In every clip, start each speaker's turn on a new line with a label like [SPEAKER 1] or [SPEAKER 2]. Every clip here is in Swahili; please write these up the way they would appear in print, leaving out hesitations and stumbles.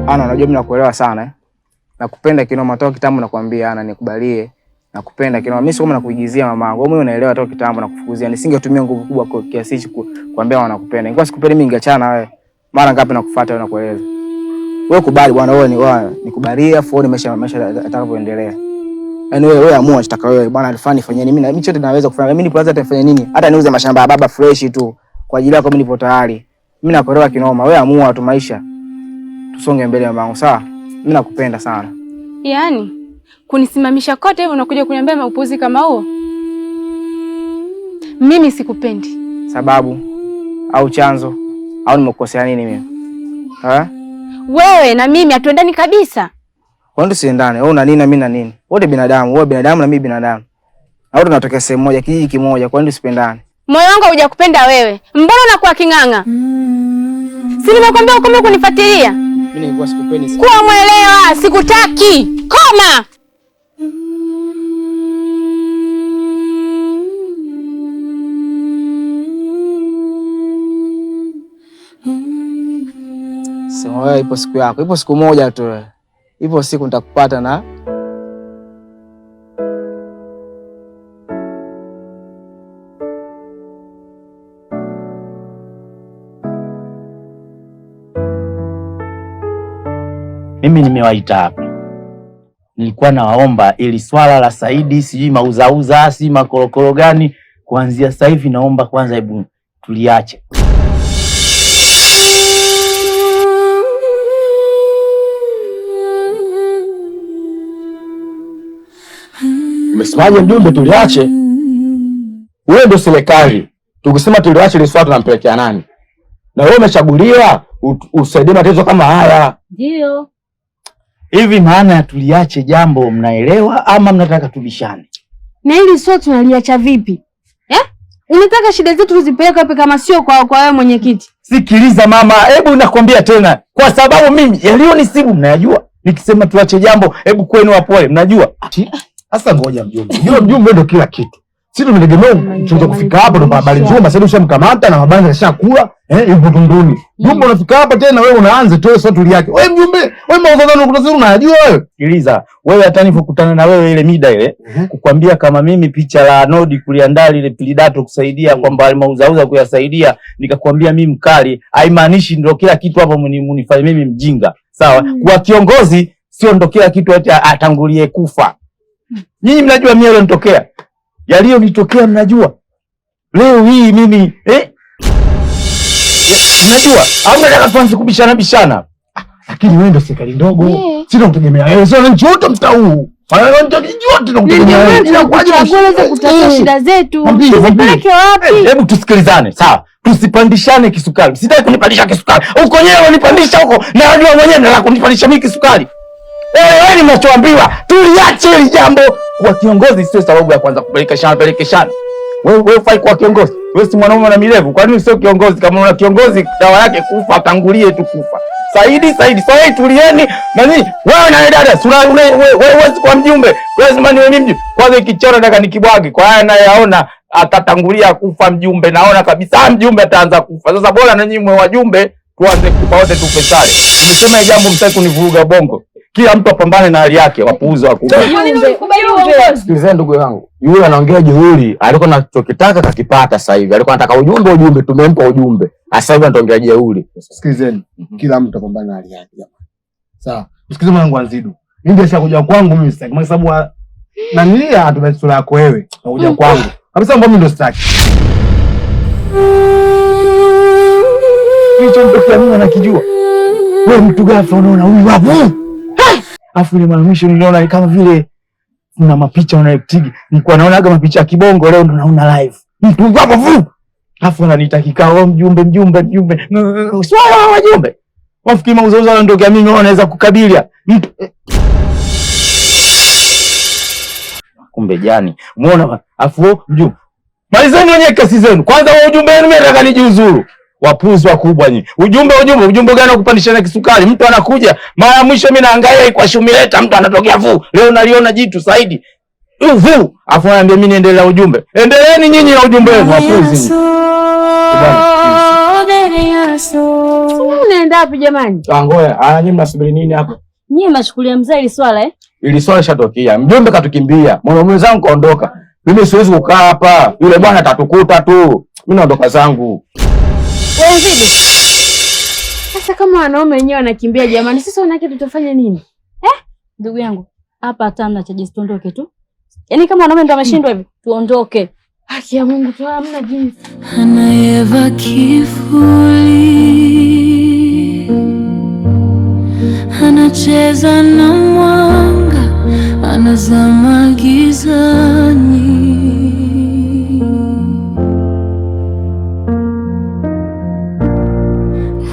[SPEAKER 1] Ana, unajua mimi nakuelewa sana eh. Nakupenda kinoma toka kitambo nakwambia Ana nikubalie. Nakupenda kinoma. Mimi sio kama nakuigizia mamangu. Wewe unaelewa toka kitambo nakufukuzia. Nisingetumia nguvu kubwa kwa kiasi hichi kuambia wanakupenda. Ingekuwa sikupendi mimi ningeachana na wewe. Mara ngapi nakufuata wewe nakueleza. Wewe kubali bwana wewe nikubalia fuoni maisha atakavyoendelea. Yaani wewe amua unataka wewe bwana alifani fanyeni mimi chote naweza kufanya. Mimi nipo hata nifanye nini? Hata niuze mashamba ya baba fresh tu kwa ajili yako mimi nipo tayari. Mimi nakuelewa kinoma. Wewe amua tu maisha. Tusonge mbele mamangu, sawa? Mimi nakupenda sana.
[SPEAKER 2] Yaani kunisimamisha kote hivi unakuja kuniambia maupuzi kama huo? Mimi sikupendi.
[SPEAKER 1] Sababu au chanzo au nimekukosea nini mimi?
[SPEAKER 2] Wewe na mimi hatuendani kabisa.
[SPEAKER 1] Kwa nini tusiendane? Wewe una nini na mimi na nini? Wote binadamu, wewe binadamu na mimi binadamu. Au tunatokea sehemu moja, kijiji kimoja, kwa nini tusipendane?
[SPEAKER 2] Moyo wangu hujakupenda wewe. Mbona unakuwa king'ang'a? Si nimekwambia ukome kunifuatilia?
[SPEAKER 1] Mimi nilikuwa sikupendi sana.
[SPEAKER 2] Kuwa mwelewa, sikutaki. Koma.
[SPEAKER 1] Sema wewe ipo siku yako. Ipo siku moja tu wewe. Ipo siku nitakupata na
[SPEAKER 3] mimi nimewaita hapa. Nilikuwa nawaomba ili swala la Saidi sijui mauzauza si makorokoro gani kuanzia sasa hivi naomba kwanza hebu tuliache.
[SPEAKER 4] Umesemaje mjumbe tuliache? Wewe ndio serikali. Tukisema tuliache ile swala tunampelekea nani? Na wewe umechaguliwa usaidie matatizo kama haya.
[SPEAKER 2] Ndio.
[SPEAKER 3] Hivi maana ya tuliache jambo mnaelewa ama mnataka tubishane?
[SPEAKER 2] Na hili sio tunaliacha vipi? Unataka shida zetu tuzipeleke wapi kama sio kwa wewe mwenyekiti?
[SPEAKER 3] Sikiliza mama, hebu nakwambia tena. Kwa sababu mimi yaliyonisibu mnayajua. Nikisema tuache jambo, hebu kwenu wapole, mnajua.
[SPEAKER 4] Sasa ngoja mjumbe. Yule mjumbe ndio kila kitu. Sisi tumetegemea tuweze kufika hapo ndo habari njema sasa ushamkamata na mabanda yashakula yupo tunduni. Mjumbe unafika hapa tena wewe unaanza tu swali yake. Wewe mjumbe, wewe mawazo unakutazuru unajua wewe.
[SPEAKER 3] Sikiliza, wewe hata nilipokutana na wewe ile mida ile kukwambia kama mimi picha la Nodi kuliandaa ile pilidato kusaidia kwamba alimauzauza kuyasaidia nikakwambia mimi mkali haimaanishi ndio kila kitu hapo mnifanye mimi mjinga. Sawa? Kwa kiongozi sio ndio kila kitu atangulie kufa. Nyinyi mnajua mimi leo nitokea. Yaliyonitokea mnajua. Leo hii mimi mnajua au nataka tuanze kubishana.
[SPEAKER 4] Lakini wewe ndio serikali ndogo. Sisi tunakutegemea wewe. Sio nchi yote mtaa huu. Wananchi wote tunakutegemea wewe.
[SPEAKER 2] Tunakuja kutatua shida zetu. Tusipeleke wapi?
[SPEAKER 3] Hebu tusikilizane, sawa? Tusipandishane kisukari. Sitaki kunipandisha kisukari. Uko nyewe unipandisha huko. Na unajua mwenyewe nataka kunipandisha mimi kisukari. Wewe ni mnachoambiwa. Tuliache hili jambo. Kwa kiongozi sio sababu ya kwanza kupelekeshana. Wewe fai kwa kiongozi. Wewe si mwanaume na mirevu. Kwa nini sio kiongozi? Kama una kiongozi dawa yake kufa atangulie tu kufa. Saidi. Sasa tulieni na nini? Wewe na dada, wewe kwa mjumbe. Lazima niwe mimi mjumbe. Kwanza ikichora nataka nikibwage. Kwa haya nayaona atatangulia kufa mjumbe. Naona kabisa mjumbe ataanza kufa. Sasa bora na nyinyi mwe wajumbe tuanze kufa wote tufe sare. Nimesema jambo mtaki kunivuruga bongo. Kila mtu apambane na hali yake, wapuuze wakubwa.
[SPEAKER 4] Sikilizeni ndugu yangu. Yule anaongea jeuri, alikuwa anachokitaka kakipata sasa hivi. Alikuwa anataka ujumbe, tumempa ujumbe. Sasa hivi anaongea jeuri. Sikilizeni. Kila mtu apambane na hali yake jamani. Sawa. Msikilize mwanangu Anzidu. Mimi ndio kuja kwangu mimi sitaki. Kwa sababu na nini atume sura yako wewe. Unakuja kwangu. Kabisa mbona mimi ndio sitaki. Hicho ndio mimi nakijua. Wewe mtu ghafla unaona huyu hapo. Afu ile mara mwisho niliona kama vile kuna mapicha unayotigi. Nilikuwa naona kama mapicha ya kibongo leo ndo naona live. Mtu hapo vu. Afu ananiita kikao mjumbe. Swala wajumbe. Wafikiri mauzauza ndio kwa mimi wanaweza kukabilia. Kumbe jani. Umeona afu mjumbe. Malizeni wenyewe kesi zenu. Kwanza wewe ujumbe wenu mimi nataka nijiuzuru. Wapuzi wakubwa nyinyi. Ujumbe gani kupandishana kisukari? Mtu anakuja, mara mwisho mimi naangalia kwa Shumileta mtu anatokea vu. Leo naliona jitu Saidi. Vu, afu ananiambia mimi niendelee na ujumbe. Endeleeni nyinyi na ujumbe wenu wapuzi.
[SPEAKER 2] naenda wapi jamani?
[SPEAKER 3] Ngoja, nyinyi mnasubiri nini hapa?
[SPEAKER 2] Nyinyi mashughulia mzee ili swala
[SPEAKER 3] Ili swala shatokea. Mjombe katukimbia. Mwanaume zangu kaondoka. Mimi siwezi kukaa hapa. Yule bwana atatukuta tu. Mimi naondoka zangu.
[SPEAKER 2] Wewe vipi? Sasa kama wanaume wenyewe wanakimbia jamani, sisi wanawake tutafanya nini? Ndugu yangu, hapa hata mna chaje tuondoke tu. Yaani kama wanaume ndio wameshindwa hivi, tuondoke. Haki ya Mungu tu hamna jinsi.
[SPEAKER 5] Anayeva kivuli, anacheza na mwanga, anazama gizani.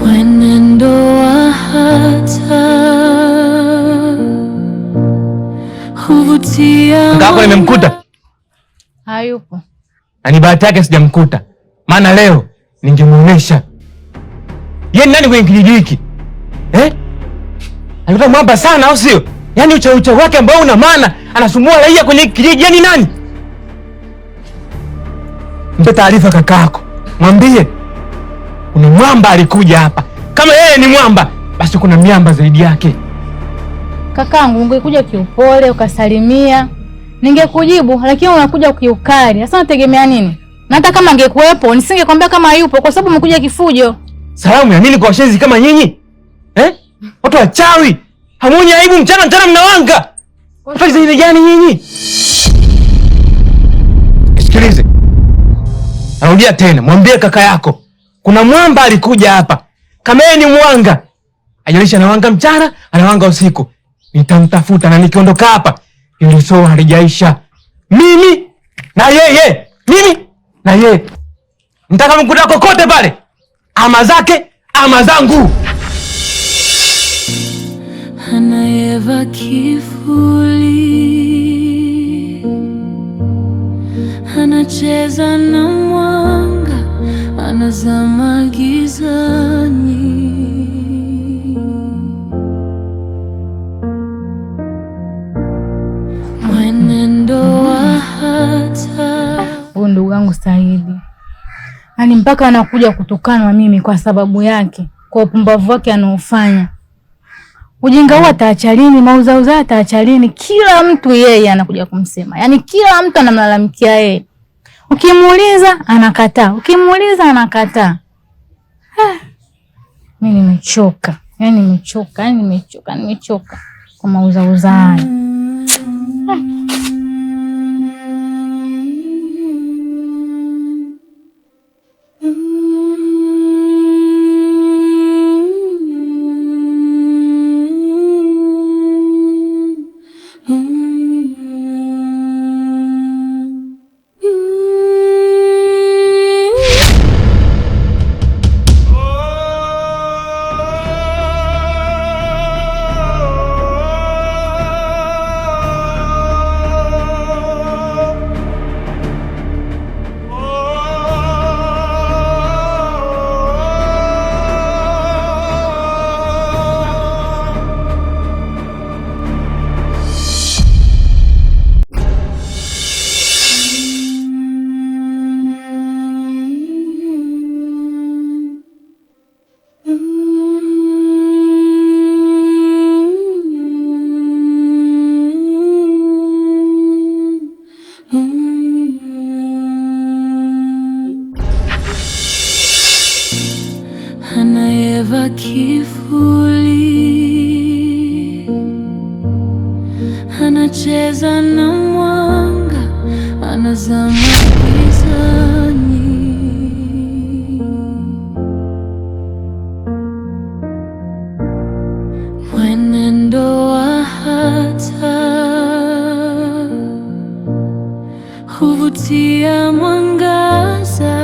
[SPEAKER 5] Mwenendo wa hata huvutia.
[SPEAKER 3] Ngako nimemkuta?
[SPEAKER 2] Hayupo.
[SPEAKER 3] Na ni bahati yake sijamkuta. Maana leo ningemuonesha. Yeye nani kwenye kijiji hiki? Alikuwa mwamba sana au sio? Yaani ucha wake ambao una maana, anasumbua raia kwenye kijiji, yani nani? Mpe taarifa kakako. Mwambie kuna mwamba alikuja hapa. Kama yeye ni mwamba, basi kuna miamba zaidi yake.
[SPEAKER 6] Kakangu, ungekuja kiupole ukasalimia, ningekujibu, lakini unakuja kiukali. Sasa unategemea nini? Na hata kama angekuepo, nisingekwambia kama yupo kwa sababu umekuja kifujo.
[SPEAKER 3] Salamu ya nini kwa washenzi kama nyinyi? Watu wachawi. Hamuoni aibu mchana mnawanga. Faiza ile gani nyinyi? Sikilize. Narudia tena, mwambie kaka yako. Kuna mwamba alikuja hapa. Kama yeye ni mwanga, ajalisha anawanga mchana, anawanga usiku. Nitamtafuta na nikiondoka hapa, ile soa halijaisha. Mimi na yeye. Nitaka mkuta kokote pale. Ama zake, ama zangu.
[SPEAKER 5] Anayeva kivuli, anacheza na mwanga, anazama gizani. Mwenendo wa hata.
[SPEAKER 6] Ndugu yangu Saidi, yaani mpaka anakuja kutukana mimi kwa sababu yake, kwa upumbavu wake anaofanya. Ujinga huo ataacha lini? Mauzauza ataacha lini? Kila mtu yeye anakuja kumsema. Yaani kila mtu anamlalamikia yeye. Ukimuuliza anakataa. Mimi nimechoka. Nimechoka kwa mauzauza haya.
[SPEAKER 5] Anayeva kivuli, anacheza na mwanga, anazama gizani. Mwenendo wa hata huvutia mwangaza.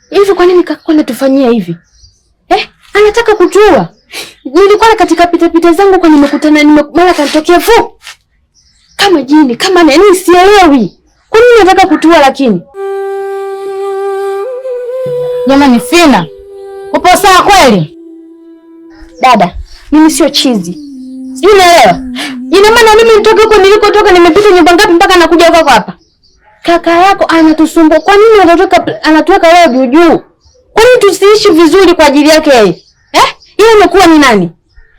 [SPEAKER 2] Hivi kwa nini kakona tufanyia hivi? Anataka kujua. Nilikuwa katika pita zangu kwa nimekutana mara kanitokea fu. Kama jini, kama nani sielewi. Kwa nini anataka kutua lakini?
[SPEAKER 6] Jamani Fina, upo sawa kweli?
[SPEAKER 2] Dada, mimi sio chizi. Sijui unaelewa. Ina maana mimi nitoke huko nilikotoka nimepita nyumba ngapi mpaka nakuja kwako hapa? kaka yako anatusumbua. Kwa nini anatuweka leo juu? Kwa nini tusiishi vizuri kwa ajili yake yeye? Yeye amekuwa ni nani?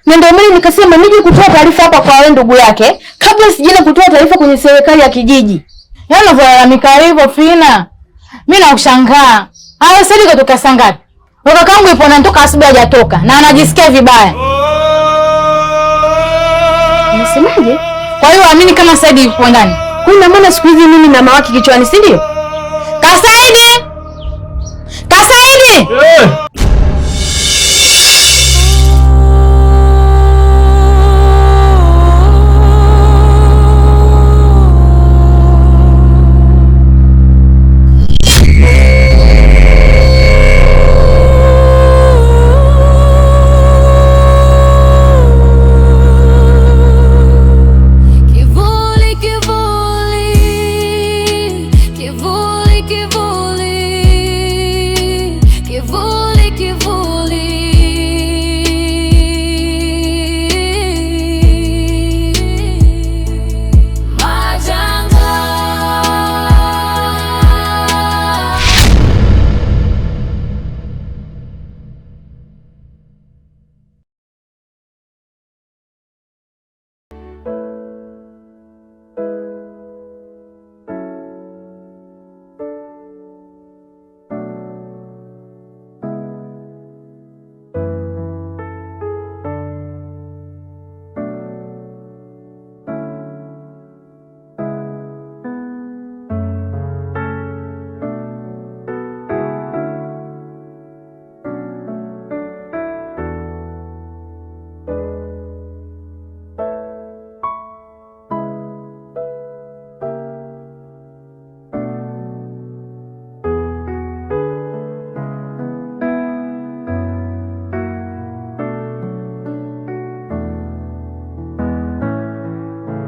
[SPEAKER 2] Na ndio mimi nikasema nije kutoa taarifa hapa kwa wewe ndugu yake kabla sijaenda kutoa taarifa kwenye serikali ya kijiji.
[SPEAKER 6] Yaani unalalamika hivyo Fina. Mimi nakushangaa. Haya Saidi katoka saa ngapi? Kakaangu ipo anatoka asubuhi hajatoka na anajisikia vibaya.
[SPEAKER 2] Unasemaje?
[SPEAKER 6] Kwa hiyo amini kama Saidi yupo ndani.
[SPEAKER 2] Kuna maana siku hizi mimi na mawaki kichwani, si ndio?
[SPEAKER 6] Ka Saidi!